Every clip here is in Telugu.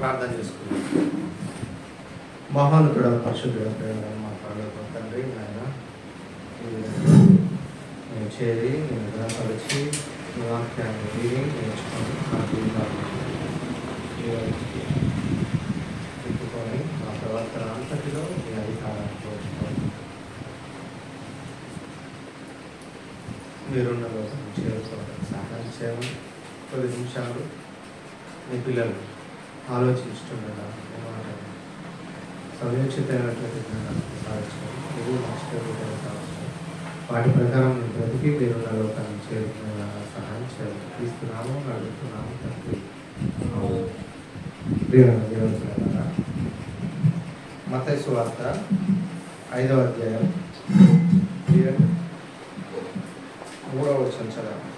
ప్రార్థన చేసుకుందాం. మహోన్నతుడ పరిశుద్ధుడ మా పరలోకపు తండ్రి, నాయన నేను చేరి నేను గ్రహపరిచి ఈ వాక్యాన్ని విని నేర్చుకొని నా జీవితాన్ని తిప్పుకొని మా ప్రవర్తన అంతటిలో మీ అధికారాన్ని కోరుకోండి. మీరున్న లోకం చేరుకోవడానికి సహాయం చేయమని 10 నిమిషాలు మీ పిల్లలు ఆలోచించుతుండగా సమయోచితమైనటువంటి జ్ఞానాన్ని సాధించడం నువ్వు నష్టపోతావు కావచ్చు. వాటి ప్రకారం నేను బ్రతికి మీరున్న లోకాన్ని చేరుకునే సహాయం చేయాలి. ఇస్తున్నాము అడుగుతున్నాము తండ్రి. దేవుడుతున్నారా మత్తయి సువార్త 5వ అధ్యాయం 3వ వచనం చదవండి.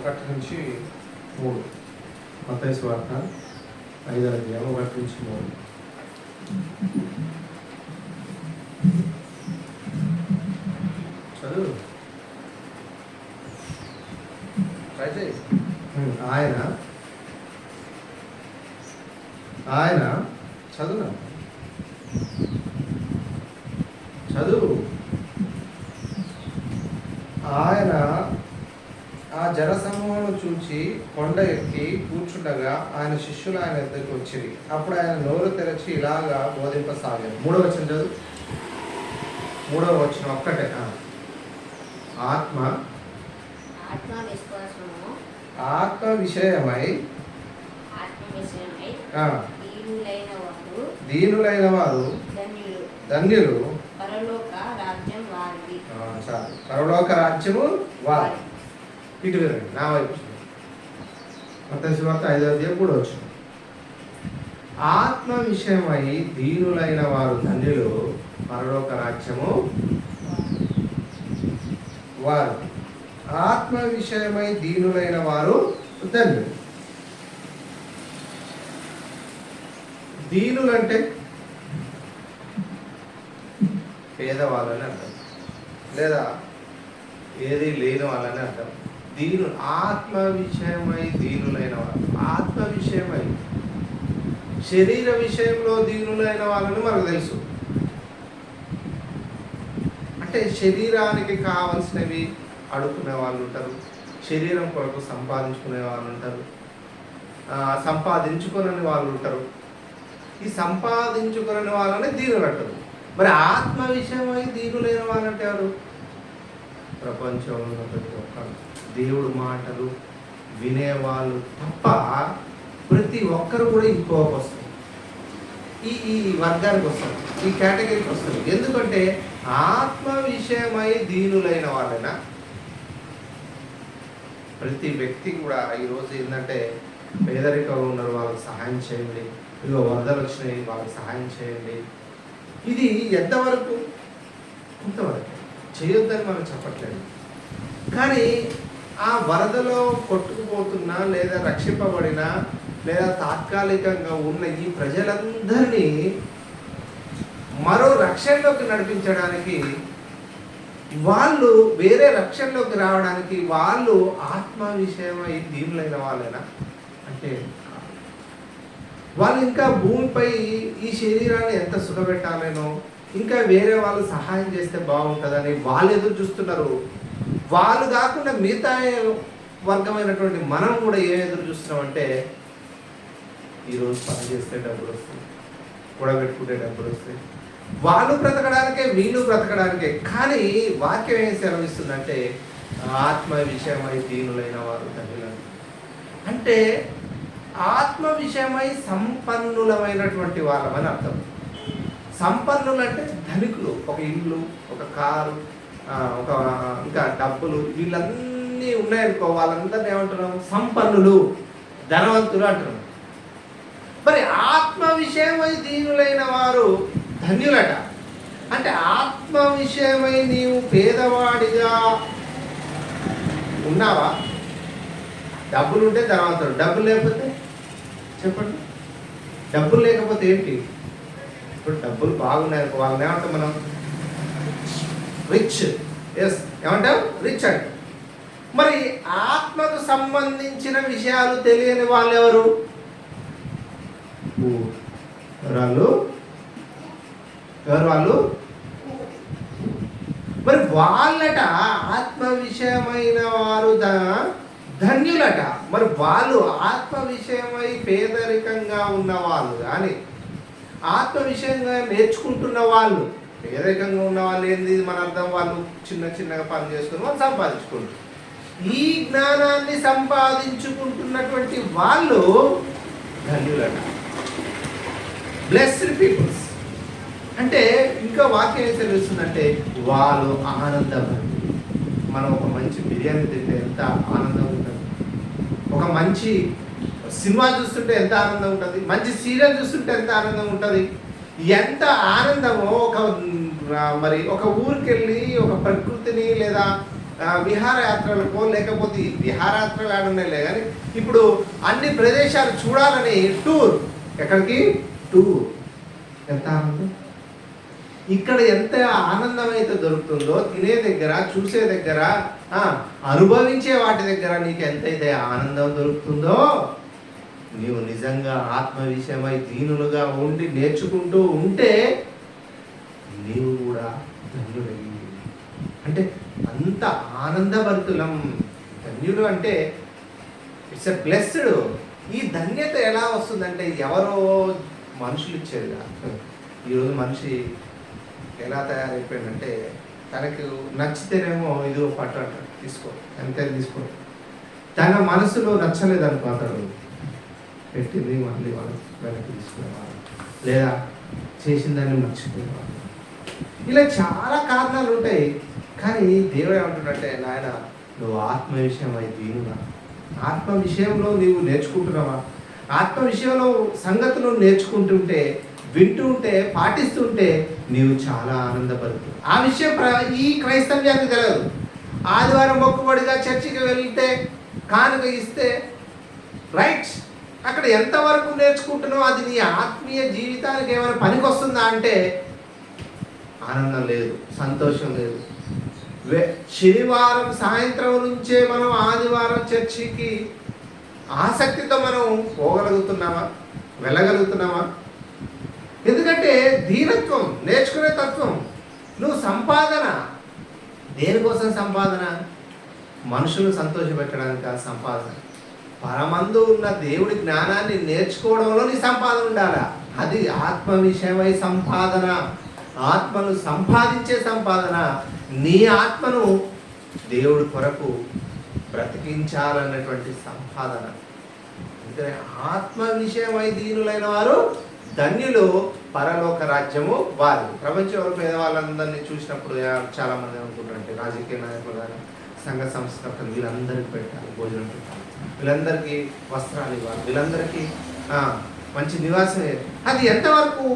1 నుంచి 3. మత్తయి సువార్త 5వ అధ్యాయం 1 నుంచి 3. చదువు. ఆయన చదువు ఆయన ఆ జనసమూహం చూచి కొండ ఎక్కి కూర్చుండగా ఆయన శిష్యులు ఆయన ఎద్దకు వచ్చిరి. అప్పుడు ఆయన నోరు తెరచి ఇలాగా బోధింపసాగారు. 3వ వచనం చదువు. 3వ వచనం ఒక్కటే. ఆత్మ విషయమై దీనులైన వారు ధన్యులు, పరలోక రాజ్యము వారి. ఇటు వినండి నా వైపు. మత్తయి సువార్త 5వ అధ్యాయం 3వ వచనం. ఆత్మ విషయమై దీనులైన వారు ధన్యులు, పరలోక రాజ్యము వారు. ఆత్మ విషయమై దీనులైన వారు ధన్యులు. దీనులంటే పేదవాళ్ళని అర్థం, లేదా ఏది లేని వాళ్ళని అర్థం. ఆత్మ విషయమై దీనులైన వారు. ఆత్మ విషయమై, శరీర విషయంలో దీనులైన వాళ్ళని మనకు తెలుసు. అంటే శరీరానికి కావలసినవి అడుక్కునే వాళ్ళు ఉంటారు, శరీరం కొరకు సంపాదించుకునే వాళ్ళు ఉంటారు, సంపాదించుకునే వాళ్ళు ఉంటారు. ఈ సంపాదించుకునే వాళ్ళని దీనులు అంటారు. మరి ఆత్మ విషయమై దీనులైన వాళ్ళంటే ఎవరు? ప్రపంచంలో ప్రతి ఒక్కరు దేవుడు మాటలు వినేవాళ్ళు తప్ప ప్రతి ఒక్కరు కూడా ఇంకోకి వస్తారు, ఈ వర్గానికి వస్తారు, ఈ కేటగిరీకి వస్తారు. ఎందుకంటే ఆత్మ విషయమై దీనులైన వాళ్ళైనా ప్రతి వ్యక్తి కూడా ఈరోజు ఏంటంటే పేదరికంలో ఉన్నారు, వాళ్ళకి సహాయం చేయండి. ఇదిగో వరదలు వచ్చినాయి, వాళ్ళకి సహాయం చేయండి. ఇది ఎంతవరకు? కొంతవరకు చేయొద్దని మనం చెప్పట్లేదు. కానీ ఆ వరదలో కొట్టుకుపోతున్నా, లేదా రక్షింపబడినా, లేదా తాత్కాలికంగా ఉన్న ఈ ప్రజలందరినీ మరో రక్షణలోకి నడిపించడానికి, వాళ్ళు వేరే రక్షణలోకి రావడానికి వాళ్ళు ఆత్మ విషయమై దీనులైన వాళ్ళైనా అంటే వాళ్ళు ఇంకా భూమిపై ఈ శరీరాన్ని ఎంత సుఖపెట్టాలేనో, ఇంకా వేరే వాళ్ళు సహాయం చేస్తే బాగుంటుందని వాళ్ళు ఎదురు చూస్తున్నారు. వాళ్ళు కాకుండా మిగతా వర్గమైనటువంటి మనం కూడా ఏం ఎదురు చూస్తున్నామంటే, ఈరోజు పని చేస్తే డబ్బులు వస్తాయి, కూడబెట్టుకుంటే డబ్బులు వస్తాయి, వాళ్ళు బ్రతకడానికే వీళ్ళు బ్రతకడానికే. కానీ వాక్యం ఏం సెలవిస్తుందంటే ఆత్మ విషయమై దీనులైన వారు ధన్యులు. అంటే ఆత్మ విషయమై సంపన్నులమైనటువంటి వాళ్ళమని అర్థం. సంపన్నులు అంటే ధనికులు, ఒక ఇల్లు, ఒక కారు, ఒక ఇంకా డబ్బులు, వీళ్ళన్నీ ఉన్నాయనుకో, వాళ్ళందరినీ ఏమంటున్నాం? సంపన్నులు, ధనవంతులు అంటున్నాం. మరి ఆత్మ విషయమై దీనులైన వారు ధన్యులట. అంటే ఆత్మ విషయమై నీవు పేదవాడిగా ఉన్నావా? డబ్బులు ఉంటే ధనవంతుడు, డబ్బులు లేకపోతే చెప్పండి, డబ్బులు లేకపోతే ఏంటి? ఇప్పుడు డబ్బులు బాగున్నాయి, వాళ్ళని ఏమంటాం మనం? రిచ్. ఎస్, ఏమంటాం? రిచ్ అంటే. మరి ఆత్మకు సంబంధించిన విషయాలు తెలియని వాళ్ళు ఎవరు? ఎవరు వాళ్ళు మరి వాళ్ళట ఆత్మ విషయమైన వారు ధన్యులట. మరి వాళ్ళు ఆత్మ విషయమై పేదరికంగా ఉన్న వాళ్ళు కానీ ఆత్మ విషయంగా నేర్చుకుంటున్న వాళ్ళు, పేదరికంగా ఉన్న వాళ్ళు ఏంది మన అర్థం, వాళ్ళు చిన్నగా పని చేసుకుని వాళ్ళు సంపాదించుకుంటారు. ఈ జ్ఞానాన్ని సంపాదించుకుంటున్నటువంటి వాళ్ళు ధన్యులట, బ్లెస్డ్ పీపుల్స్. అంటే ఇంకా వాక్యం ఏం తెలుస్తుందంటే వాళ్ళు ఆనందపడి. మనం ఒక మంచి బిర్యానీ తింటే ఎంత ఆనందం ఉంటుంది, ఒక మంచి సినిమా చూస్తుంటే ఎంత ఆనందం ఉంటుంది, మంచి సీరియల్ చూస్తుంటే ఎంత ఆనందం ఉంటుంది. ఎంత ఆనందమో ఒక ఊరికి వెళ్ళి ఒక ప్రకృతిని లేదా విహారయాత్రలకో, లేకపోతే విహారయాత్రలు ఆడున్నాయిలే కానీ ఇప్పుడు అన్ని ప్రదేశాలు చూడాలని టూర్, ఎక్కడికి టూర్, ఎంత ఆనందం. ఇక్కడ ఎంత ఆనందం అయితే దొరుకుతుందో తినే దగ్గర, చూసే దగ్గర, అనుభవించే వాటి దగ్గర నీకు ఎంతైతే ఆనందం దొరుకుతుందో, నీవు నిజంగా ఆత్మ విషయమై దీనులుగా ఉండి నేర్చుకుంటూ ఉంటే నీవు కూడా ధన్యుడు. అంటే అంత ఆనందభరితులం. ధన్యులు అంటే ఇట్స్ ఎ బ్లెస్డ్. ఈ ధన్యత ఎలా వస్తుందంటే ఎవరో మనుషులు ఇచ్చేది కాదు. ఈరోజు మనిషి ఎలా తయారైపోయిందంటే తనకు నచ్చితేనేమో ఇదిగో పట్టు అంటాడు, తీసుకో, ఎంత తీసుకో. తన మనసులో నచ్చలేదు అనుకో, అతడు పెట్టింది మళ్ళీ వాళ్ళు వెనక్కి తీసుకునేవాళ్ళు, లేదా చేసిన దాన్ని మర్చిపోయేవాళ్ళు. ఇలా చాలా కారణాలు ఉంటాయి. కానీ దేవుడు ఏమంటున్నట్టే, నాయన నువ్వు ఆత్మ విషయమై దీనుగా, ఆత్మ విషయంలో నీవు నేర్చుకుంటున్నావా, ఆత్మ విషయంలో సంగతులు నేర్చుకుంటుంటే, వింటుంటే, పాటిస్తుంటే నీవు చాలా ఆనందపడుతుంది. ఆ విషయం ఈ క్రైస్తవ్యానికి తెలియదు. ఆదివారం మొక్కుబడిగా చర్చికి వెళ్తే కానుక ఇస్తే రైట్, అక్కడ ఎంతవరకు నేర్చుకుంటున్నావు, అది నీ ఆత్మీయ జీవితానికి ఏమైనా పనికొస్తుందా అంటే ఆనందం లేదు, సంతోషం లేదు. శనివారం సాయంత్రం నుంచే మనం ఆదివారం చర్చికి ఆసక్తితో మనం పోగలుగుతున్నామా, వెళ్ళగలుగుతున్నామా? ఎందుకంటే దీనత్వం, నేర్చుకునే తత్వం. నువ్వు సంపాదన దేనికోసం సంపాదన? మనుషులు సంతోషపెట్టడానికి ఆ సంపాదన. పరమందు ఉన్న దేవుడి జ్ఞానాన్ని నేర్చుకోవడంలో నీ సంపాదన ఉండాలా. అది ఆత్మ విషయమై సంపాదన, ఆత్మను సంపాదించే సంపాదన. నీ ఆత్మను దేవుడి కొరకు బ్రతికించాలన్నటువంటి సంపాదన. అంటే ఆత్మ విషయమై దీనులైన వారు ధన్యులు, పరలోక రాజ్యము వారు. ప్రపంచంలో పేదవాళ్ళందరినీ చూసినప్పుడు చాలా మంది అనుకుంటారంటే రాజకీయ నాయకులు కానీ సంఘ సంస్కర్తలు వీళ్ళందరికీ పెట్టాలి, భోజనం పెట్టాలి, వీళ్ళందరికీ వస్త్రాలు ఇవ్వాలి, వీళ్ళందరికీ మంచి నివాసం. అది ఎంతవరకు?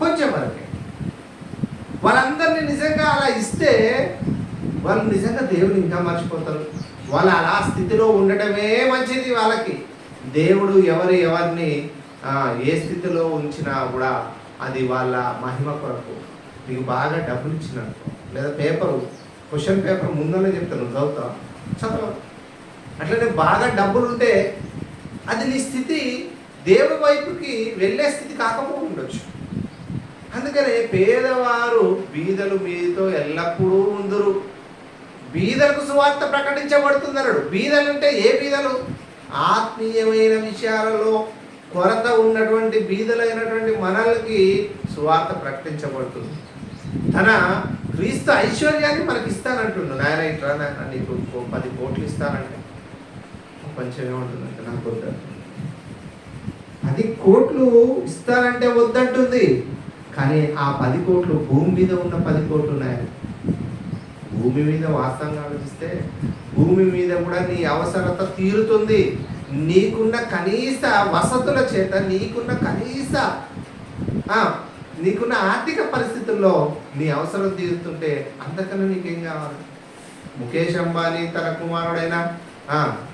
కొంచెం వరకే. వాళ్ళందరినీ నిజంగా అలా ఇస్తే వాళ్ళు నిజంగా దేవుని ఇంకా మర్చిపోతారు. వాళ్ళు అలా స్థితిలో ఉండటమే మంచిది వాళ్ళకి. దేవుడు ఎవరిని ఏ స్థితిలో ఉంచినా కూడా అది వాళ్ళ మహిమ కొరకు. నీకు బాగా డబ్బులు ఇచ్చినట్టు, లేదా క్వశ్చన్ పేపర్ ముందనే చెప్తాను, చదవ. అట్లనే బాగా డబ్బులు ఉంటే అది నీ స్థితి దేవుడి వైపుకి వెళ్ళే స్థితి కాకపోతుండొచ్చు. అందుకనే పేదవారు బీదలు మీతో ఎల్లప్పుడూ ఉందురు. బీదలకు సువార్త ప్రకటించబడుతుందన్నాడు. బీదలు అంటే ఏ బీదలు? ఆత్మీయమైన విషయాలలో కొరత ఉన్నటువంటి బీదలైనటువంటి మనల్కి సువార్త ప్రకటించబడుతుంది. తన క్రీస్తు ఐశ్వర్యాన్ని మనకి ఇస్తానంటుండు. నాయన ఇట్లా నాయన నీకు 10 కోట్లు ఇస్తానంటే కొంచెం ఏమంటుందంటే నాకు వద్దంటుంది. 10 కోట్లు ఇస్తానంటే వద్దంటుంది. కానీ ఆ 10 కోట్లు భూమి మీద ఉన్న 10 కోట్లు ఉన్నాయి. భూమి మీద వాస్తవంగా ఆలోచిస్తే భూమి మీద కూడా నీ అవసరత తీరుతుంది. నీకున్న కనీస వసతుల చేత, నీకున్న ఆర్థిక పరిస్థితుల్లో నీ అవసరం తీరుతుంటే అంతకన్నా నీకేం కావాలి? ముఖేష్ అంబానీ తన కుమారుడైన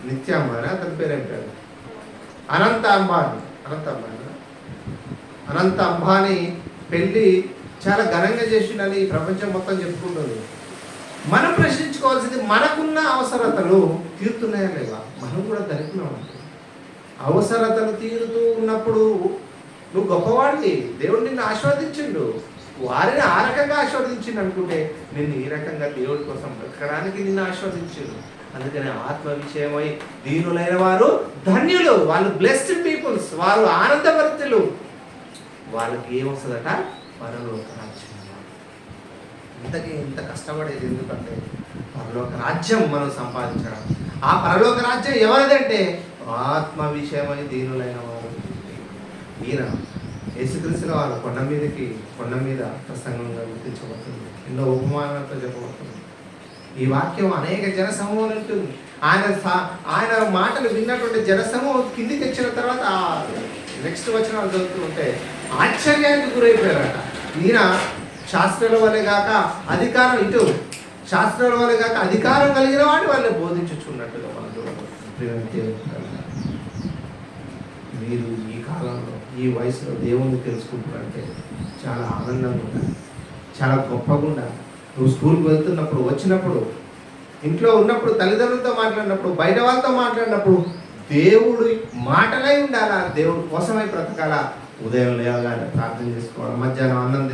నిత్య అంబానీ, అతని పేరు ఏం పేరు? అనంత అంబానీ పెళ్ళి చాలా ఘనంగా చేసిందని ఈ ప్రపంచం మొత్తం చెప్పుకుంటుంది. మనం ప్రశ్నించుకోవాల్సింది, మనకున్న అవసరతలు తీరుతున్నాయా లేవా? మనం కూడా ధనికులం. అవసరతలు తీరుతూ ఉన్నప్పుడు నువ్వు గొప్పవాడివి, దేవుడు నిన్ను ఆశీర్వదించిండు, వారిని ఆ రకంగా ఆశీర్వదించిండు అనుకుంటే నిన్ను ఈ రకంగా దేవుడి కోసం బ్రతకడానికి నిన్ను ఆశీర్వదించిండు. అందుకని ఆత్మ విషయమై దీనులైన వారు ధన్యులు, వాళ్ళు బ్లెస్డ్ పీపుల్స్, వారు ఆనందభరితులు. వాళ్ళకి ఏమొస్తుందట? పరలోక రాజ్యం. ఇంతకీ ఇంత కష్టపడేది ఎందుకంటే పరలోక రాజ్యం మనం సంపాదించడం. ఆ పరలోక రాజ్యం ఎవరిదంటే ఆత్మ విషయమై దీనులైన వారు. ఈయన యేసుక్రీస్తుల వారు కొండ మీద ప్రసంగంగా గుర్తించబడుతుంది, ఎన్నో ఉపమానాలతో చెప్పబడుతుంది. ఈ వాక్యం అనేక జనసమూహం ఉంటుంది. ఆయన మాటలు విన్నటువంటి జనసమూహం కిందికి వచ్చిన తర్వాత నెక్స్ట్ వచనాలు చదువుతూ ఉంటే ఆశ్చర్యానికి గురైపోయారట. ఈయన శాస్త్రుల వల్లే కాక అధికారం, ఇటు శాస్త్రుల వల్లే కాక అధికారం కలిగిన వాడిని వాళ్ళని బోధించుచున్నట్టుగా మనం చూడవచ్చు. మీరు ఈ కాలంలో ఈ వయసులో దేవుణ్ణి తెలుసుకుంటారంటే చాలా ఆనందంగా ఉండాలి, చాలా గొప్పగా ఉండాలి. నువ్వు స్కూల్కి వెళ్తున్నప్పుడు, వచ్చినప్పుడు, ఇంట్లో ఉన్నప్పుడు, తల్లిదండ్రులతో మాట్లాడినప్పుడు, బయట వాళ్ళతో మాట్లాడినప్పుడు దేవుడి మాటలై ఉండాలా, దేవుడి కోసమై బ్రతకాలా. ఉదయం లేవగానే ప్రార్థన చేసుకోవాలి, మధ్యాహ్నం అన్నం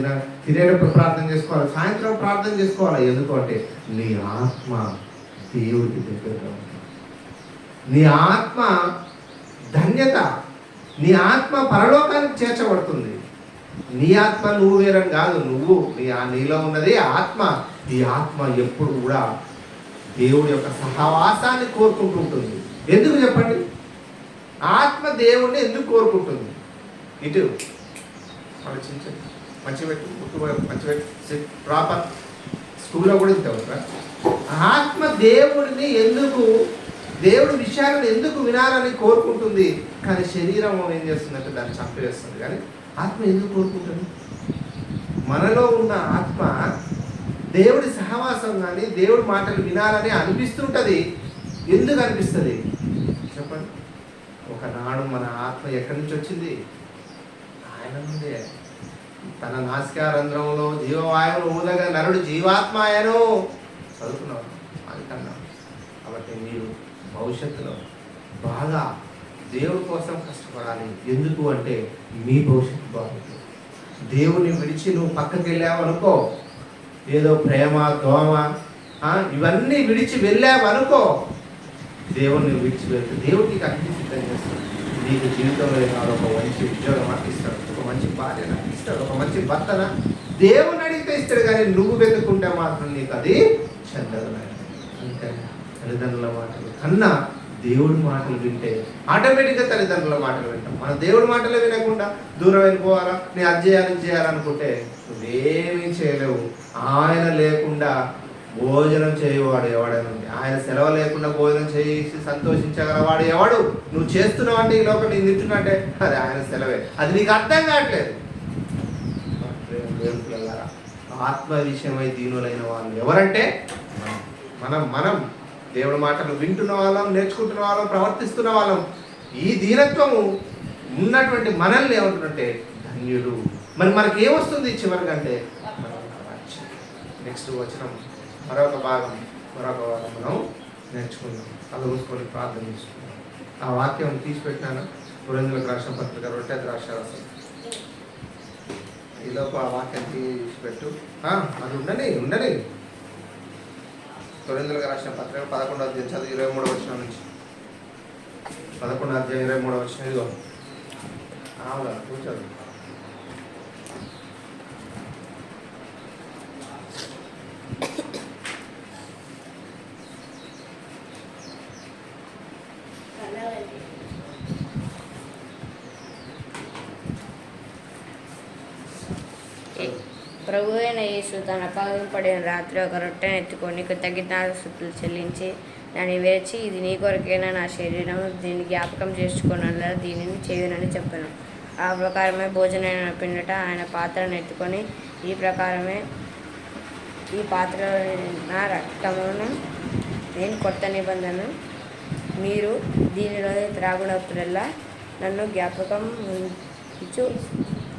తినేటప్పుడు ప్రార్థన చేసుకోవాలి, సాయంత్రం ప్రార్థన చేసుకోవాలి. ఎందుకంటే నీ ఆత్మ దేవుడికి దగ్గరగా ఉంటుంది. నీ ఆత్మ ధన్యత, నీ ఆత్మ పరలోకానికి చేర్చబడుతుంది. నీ ఆత్మ నువ్వు వేరని కాదు, నువ్వు నీలో ఉన్నది ఆత్మ. ఈ ఆత్మ ఎప్పుడు కూడా దేవుడి యొక్క సహవాసాన్ని కోరుకుంటూ ఉంటుంది. ఎందుకు చెప్పండి? ఆత్మ దేవుడిని ఎందుకు కోరుకుంటుంది? ఇటు ఆలోచించండి, మంచి పెట్టి గుర్తుపోయి మంచి పెట్టి ప్రాపర్ స్కూల్లో కూడా ఇంత అవుతారా? ఆత్మ దేవుడిని ఎందుకు, దేవుడి విషయాలను ఎందుకు వినాలని కోరుకుంటుంది, కానీ శరీరం ఏం చేస్తుందంటే దాన్ని చంపేస్తుంది. కానీ ఆత్మ ఎందుకు కోరుకుంటుంది? మనలో ఉన్న ఆత్మ దేవుడి సహవాసం కానీ దేవుడి మాటలు వినాలని అనిపిస్తుంటుంది. ఎందుకు అనిపిస్తుంది చెప్పండి? ఒకనాడు మన ఆత్మ ఎక్కడి నుంచి వచ్చింది? ఆయన నుండే. తన నాసికారంధ్రంలో జీవవాయువును ఊదగా నరుడు జీవాత్మ ఆయను చదువుకున్నాం అనుకున్నాం. కాబట్టి మీరు భవిష్యత్తులో బాగా దేవుడి కోసం కష్టపడాలి. ఎందుకు అంటే మీ భవిష్యత్తు బాగుంటుంది. దేవుని విడిచి నువ్వు పక్కకి వెళ్ళావనుకో, ఏదో ప్రేమ దోమ ఇవన్నీ విడిచి వెళ్ళావనుకో, దేవుణ్ణి విడిచి వెళ్తే దేవుడికి అన్ని సిద్ధం చేస్తాడు. నీకు జీవితంలో ఏదో ఒక మంచి ఉద్యోగం ఇస్తాడు, ఒక మంచి భార్యన ఇస్తాడు, ఒక మంచి భర్తన దేవుని అడిగితే ఇస్తాడు. కానీ నువ్వు వెతుక్కుంటే మాత్రం నీకు అది చెందదు. అంటే తల్లిదండ్రుల మాటలు కన్నా దేవుడి మాటలు వింటే ఆటోమేటిక్గా తల్లిదండ్రుల మాటలు వింటాం. మన దేవుడి మాటలు వినకుండా దూరం వెళ్ళిపోవాలా, నేను అది చేయాలనుకుంటే నువ్వేమీ చేయలేవు. ఆయన లేకుండా భోజనం చేయవాడు ఎవడని, ఆయన సెలవు లేకుండా భోజనం చేసి సంతోషించగలవాడు ఎవడు? నువ్వు చేస్తున్నావు అంటే ఈ లోపల నేను తింటున్నట్టే అది ఆయన సెలవే. అది నీకు అర్థం కావట్లేదు. ఆత్మ విషయమై దీనులైన వాళ్ళు ఎవరంటే మనం దేవుడి మాటలు వింటున్న వాళ్ళం, నేర్చుకుంటున్న వాళ్ళం, ప్రవర్తిస్తున్న వాళ్ళం. ఈ దీనత్వము ఉన్నటువంటి మనల్ని ఏమంటుందంటే ధన్యుడు. మరి మనకి ఏమొస్తుంది చివరికంటే నెక్స్ట్ వచ్చిన మరొక భాగం మనం నేర్చుకుందాం. కళ్ళు మూసుకొని ప్రార్థన చేసుకుందాం. ఆ వాక్యం తీసిపెట్టినాను. కొరింథీయులకు రాసిన పత్రిక 2వ అధ్యాయం. ఈలోపు ఆ వాక్యం తీసిపెట్టు. అది ఉండని కొరింథీయులకు రాసిన పత్రిక 11వ అధ్యాయం చదువు 23వ వచనం నుంచి. 11వ అధ్యాయం 23వ వచనం. ఇదిగో కూర్చోదు. ప్రభు అయిన యేసు తన పడిన రాత్రి ఒక రొట్టెను ఎత్తుకొని కృతజ్ఞతాస్తుతులు చెల్లించి దాన్ని వేచి, ఇది నీ కొరకైనా నా శరీరం, దీన్ని జ్ఞాపకం చేసుకున్నలా దీనిని చేయునని చెప్పాను. ఆ ప్రకారమే భోజనమైన పిండట ఆయన పాత్రను ఎత్తుకొని, ఈ ప్రకారమే ఈ పాత్రలో నా రక్తమును, నేను కొత్త నిబంధన, మీరు దీనిలో త్రాగునప్పుడల్లా నన్ను జ్ఞాపకం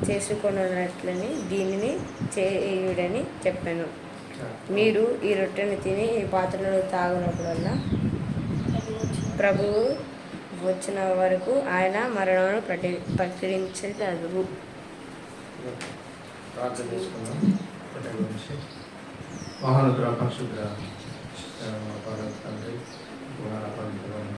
చేసుకున్నట్లని దీనిని చేయుడని చెప్పాను. మీరు ఈ రొట్టెను తిని ఈ పాత్రలో తాగినప్పుడల్లా ప్రభువు వచ్చిన వరకు ఆయన మరణమును ప్రకటించగలరు. ప్రార్థన చేసుకుందాం. ఒకటే గురించి మహానుగ్రహ పరిశుద్ధ తండ్రి